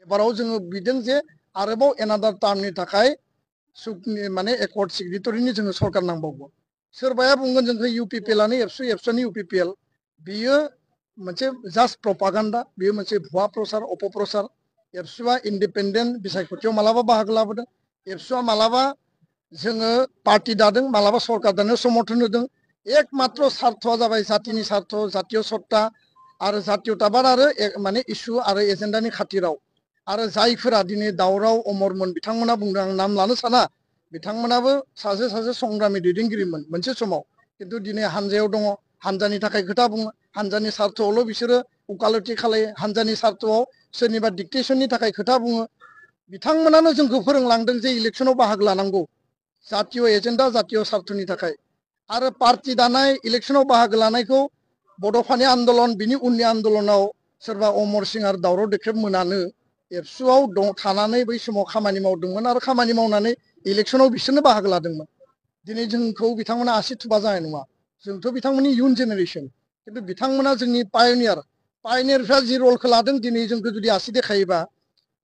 एबाराव जोङो बिदों जे आरोबाव एनादार टार्मनि थाखाय माने एकर्ड सिगनेटरिनि जोङो सरकार नांबावगौ सोरबाया बुंगोन जोंखौ इउपिपिएलआनो एबसुनि इउपिपिएल बियो मोनसे जास्ट प्रपागान्डा बियो मोनसे भुवा प्रचार अपप्रचार एबसुआ इन्डिपेन्डेन्ट बिसायख'थियाव मालाबा बाहागो लाबोदों एबसुआ मालाबा जोङो पार्टी दादों मालाबा सरकार दानो समर्थन होदों एकमात्र सार्थआ जाबाय जातिनि सार्थ जातीय सत्ता आरो जातीयताबाद आरो माने इसु आरो एजेन्डानि खाथिराव आरो जायफोरा दिनै दावराव अमरमोन बिथांमोना बुंदों आं नाम लानो साना बिथांमोनाबो सासे सासे संग्रामि दैदेनगिरिमोन मोनसे समाव खिन्थु दिनै हानजायाव दङ हानजानि थाखाय खोथा बुङो हानजानि सार्थआवल' बिसोरो उकालति खालायो हानजानि सार्थआव सोरनिबा डिक्टेसननि थाखाय खोथा बुङो बिथांमोनानो जोंखौ फोरोंलांदों जे इलेक्सनाव बाहागो लानांगौ जातीय एजेन्डा जातीय सार्थनि थाखाय आरो पार्टी दानाय इलेक्सनाव बाहागो लानायखौ बड'फानि आन्दलन बिनि उननि आन्दलनाव सोरबा अमर सिं आरो दावराव देख्रेब मोनानो एबसुआव थानानै बै समाव खामानि मावदोंमोन आरो खामानि मावनानै इलेक्सनाव बिसोरनो बाहागो लादोंमोन दिनै जोंखौ बिथांमोना आसि थुबा जानाय नङा जोंथ' बिथांमोननि इयुन जेनेरेसन खिन्थु बिथांमोना जोंनि पायनियारफ्रा जि रलखौ लादों दिनै जोंखौ जुदि आसि देखायोबा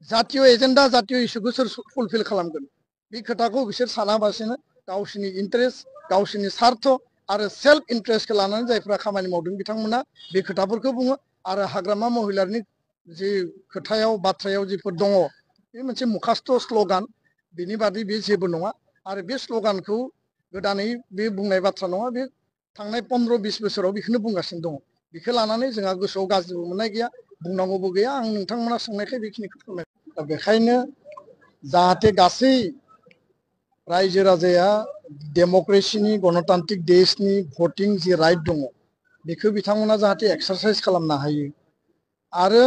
जातीय एजेन्डा जातीय इस्युखौ सोर फुलफिल खालामगोन बे खोथाखौ बिसोर सानाबासिनो गावसोरनि इन्टारेस्ट गावसोरनि सार्थ आरो सेल्फ इन्टारेस्टखौ लानानै जायफ्रा खामानि मावदों बिथांमोना बे खोथाफोरखौ बुङो आरो हाग्रामा महिलारिनि जि खोथायाव बाथ्रायाव जिफोर दङ बे मोनसे मुखास्थ स्ल'गान बिनि बादै बे जेबो नङा आरो बे स्ल'गानखौ गोदानै बे बुंनाय बाथ्रा नङा बे थांनाय 15-20 बोसोराव बेखौनो बुंगासिनो दङ बेखौ लानानै जोंहा गोसोआव गाज्रिबो मोननाय गैया बुंनांगौबो गैया आं नोंथांमोना सोंनायखाय बेखिनिखौ फोरमाय दा बेखायनो जाहाथे गासै रायजो राजाया डेम'क्रेसिनि गणतान्त्रिक देशनि भटिं जि राइट दङ बेखौ बिथांमोना जाहाथे एक्सारसाइज खालामनो हायो आरो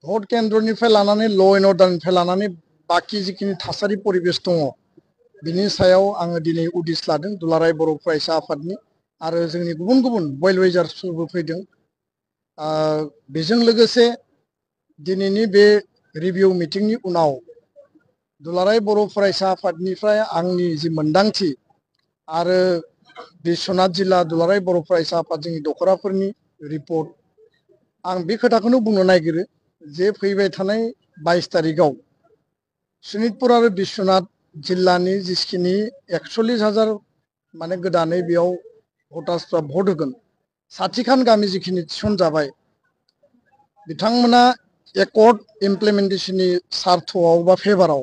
भट केन्द्रनिफ्राय लानानै ल' एन्ड अर्डारनिफ्राय लानानै बाखि जिखिनि थासारि परिबेस दङ बिनि सायाव आङो दिनै उदिस लादों दुलाराय बर' फरायसा आफादनि आरो जोंनि गुबुन गुबुन वेल विजार्सफोरबो फैदों बेजों लोगोसे दिनैनि बे रिभिउ मिटिंनि उनाव दुलाराय बर' फरायसा आफादनिफ्राय आंनि जि मोनदांथि आरो बिश्वनाथ जिल्ला दुलाराय बर' फरायसा आफाद जोंनि दखराफोरनि रिपर्ट आं बे खोथाखौनो बुंनो नागिरो जे फैबाय थानाय 22 तारिखआव शोणितपुर आरो बिश्वनाथ जिल्लानि जिखिनि 41,000 माने गोदानै बेयाव भटार्सफ्रा भट होगोन साथिखान गामि जिखिनि थिसनजाबाय बिथांमोना एकर्ड इमप्लिमेन्टेसननि सार्थआव बा फेभाराव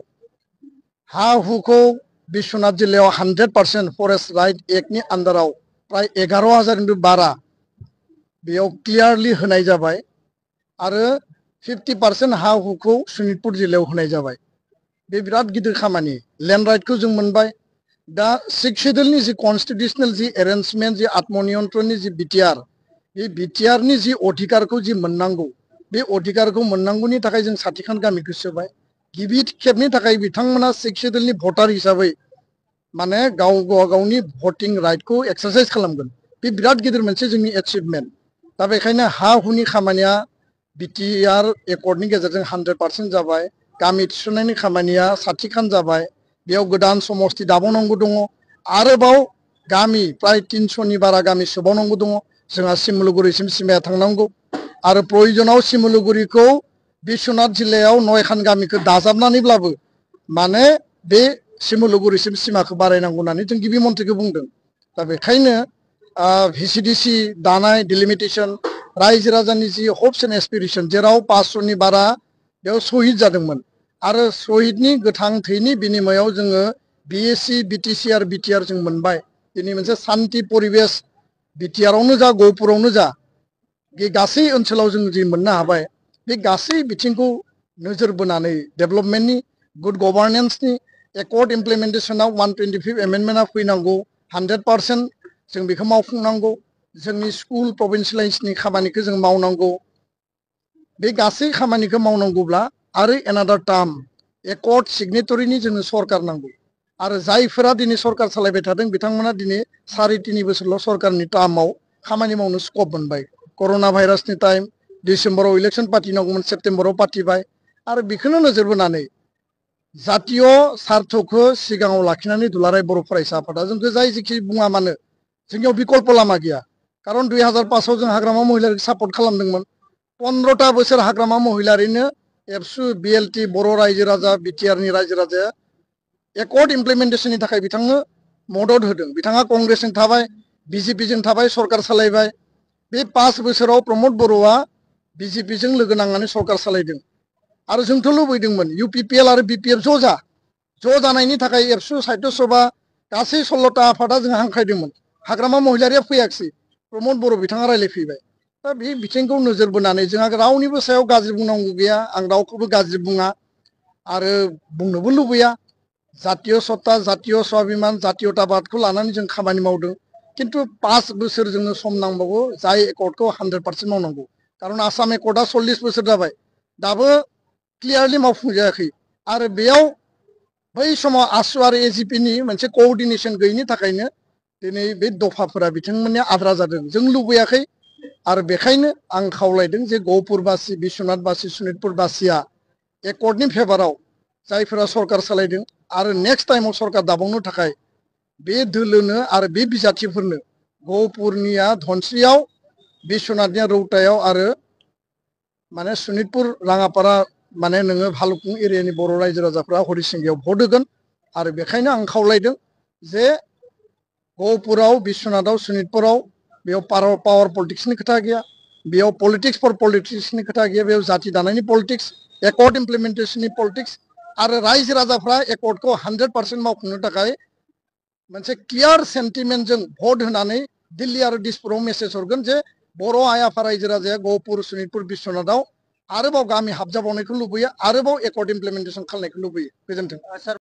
हा हुखौ बिश्वनाथ जिल्लायाव 100% फरेस्ट राइट एक्टनि आन्दाराव प्राय 11,000निबो बारा बेयाव क्लियारलि होनाय जाबाय आरो 50% हा हुखौ शोणितपुर जिल्लायाव होनाय जाबाय बे बिराद गिदिर खामानि लेन्ड राइटखौ जों मोनबाय दा 6 शेड्यूलनि जि कन्स्टिट्यूशनल जि एरेन्जमेन्ट जि आत्मनियन्त्रणनि जि बिटिआर बे बिटिआरनि जि अधिकारखौ जि मोननांगौ बे अधिकारखौ मोननांगौनि थाखाय जों साथिखान गामिखौ सोबाय गिबि खेबनि थाखाय बिथांमोना 6 शेड्यूलनि भटार हिसाबै माने गावनि भटिं राइटखौ एक्सारसाइज खालामगोन बे बिराद गिदिर मोनसे जोंनि एचिभमेन्ट दा बेखायनो हा हुनि खामानिया बिटिआर एकर्डनि गेजेरजों 100% जाबाय गामि थिसननायनि खामानिया साथिखान जाबाय बेयाव गोदान समस्ति दाबावनांगौ दङ आरोबाव गामि प्राय 300नि बारा गामि सोबावनांगौ दङ जोंहा सिमलुगुरिसिम सिमाया थांनांगौ आरो प्रयोजनाव सिमलुगुरिखौ बिश्वनाथ जिल्लायाव 9खान गामिखौ दाजाबनानैब्लाबो माने बे सिमलुगुरिसिम सिमाखौ बारायनांगौ होननानै जों गिबि मन्थ्रिखौ बुंदों दा बेखायनो भिसिडिसि दानाय डिलिमिटेसन रायजो राजानि जि हप्स एन्ड एसपिरेसन जेराव 500नि बारा बेयाव शहीद जादोंमोन आरो शहीदनि गोथां थैनि बिनिमयाव जोङो बिएससि बिटिसि आरो बिटिआर जों मोनबाय दिनै मोनसे शान्ति परिबेस बिटिआरावनो जा गहपुरावनो जा बे गासै ओनसोलाव जों जि मोननो हाबाय बे गासै बिथिंखौ नोजोर बोनानै डेभेलपमेन्टनि गुड गभार्नेन्सनि एकर्ड इमप्लिमेन्टेसनाव 125 एमेन्डमेन्टआ फैनांगौ 100% जों बेखौ मावफुंनांगौ जोंनि स्कुल प्रभिन्सियेलाइजनि खामानिखौ जों मावनांगौ बे गासै खामानिखौ मावनांगौब्ला आरो एनादार टार्म एकर्ड सिगनेटरिनि जोंनो सरकार नांगौ आरो जायफोरा दिनै सरकार सालायबाय थादों बिथांमोना दिनै 3.5 बोसोरल' सरकारनि टार्माव खामानि मावनो स्कप मोनबाय कर'ना भाइरासनि टाइम डिसेम्बराव इलेक्सन पार्टिनांगौमोन सेप्तेम्बराव पार्टिबाय आरो बेखौनो नोजोर बोनानै जातीय सार्थखौ सिगाङाव लाखिनानै दुलाराय बर' फरायसा आफादा जोंखौ जाय जेखि बुङा मानो जोंनियाव बिकल्प लामा गैया खारन 2005 जों हाग्रामा महिलारिखौ सापर्ट खालामदोंमोन 15टा बोसोर हाग्रामा महिलारिनो एबसु बिएलटि बर' रायजो राजा बिटिआरनि रायजो राजाया एकर्ड इमप्लिमेन्टेसननि थाखाय बिथांनो मदद होदों। बिथाङा कंग्रेसजों थाबाय, बिजेपिजों थाबाय, सरकार सालायबाय। बे 5 बोसोराव प्रमद बर'आ बिजेपिजों लोगो नांनानै सरकार सालायदों। आरो जोंथ' लुबैदोंमोन इउपिपिएल आरो बिपिएफ ज' जानायनि थाखाय एबसु साहित्य सभा गासै 16टा आफादा जों हांख्रायदोंमोन। हाग्रामा महिलारिया फैयाखिसै, प्रमद बर' बिथाङा रायलायफैबाय। दा बे बिथिंखौ नोजोर बोनानै जोंहा रावनिबो सायाव गाज्रि बुंनांगौ गैया, आं रावखौबो गाज्रि बुङा आरो बुंनोबो लुबैया। जातीय सत्ता, जातीय स्वाभिमान, जातीयताबादखौ लानानै जों खामानि मावदों। किन्तु 5 बोसोर जोंनो सम नांबावगौ जाय एकर्डखौ 100% मावनांगौ। खारन आसाम एकर्डआ 40 बोसोर जाबाय, दाबो क्लियारलि मावफुंजायाखै। आरो बेयाव बै समाव आसु आरो एजिपिनि मोनसे कोअर्डिनेशन गैयिनि थाखायनो दिनै बे दफाफोरा बिथांमोननिया आद्रा जादों। जों लुबैयाखै आरो बेखायनो आं खावलायदों जे गहपुरबासि, बिश्वनाथबासि, सनितपुरबासिया एकर्डनि फेभाराव जायफोरा सरकार सालायदों आरो नेक्स्ट टाइमाव सरकार दाबावनो थाखाय बे दोलोनो आरो बे बिजाथिफोरनो गहपुरनिया धनस्रियाव, बिश्वनाथनिया रौतायाव आरो माने सनितपुर राङापारा माने नोङो भालुकपुं एरियानि बर' रायजो राजाफ्रा हरिसिंगायाव भट होगोन। आरो बेखायनो आं खावलायदों जे गहपुराव, बिश्वनाथाव, सनितपुराव बेयाव पावार पलिटिक्सनि खोथा गैया, बेयाव पलिटिक्स फर पलिटिक्सनि खोथा गैया, बेयाव जाति दानायनि पलिटिक्स, एकर्ड इमप्लिमेन्टेसननि पलिटिक्स आरो रायजो राजाफ्रा एकर्डखौ 100% मावफुंनो थाखाय मोनसे क्लियार सेन्टिमेन्टजों भट होनानै दिल्ली आरो दिसपुराव मेसेज हरगोन जे बर' आइ आफा रायजो राजाया गहपुर, सनितपुर, बिश्वनाथाव आरोबाव गामि हाबजाबावनायखौ लुबैयो, आरोबाव एकर्ड इमप्लिमेन्टेसन खालामनायखौ लुबैयो। गोजोन्थों।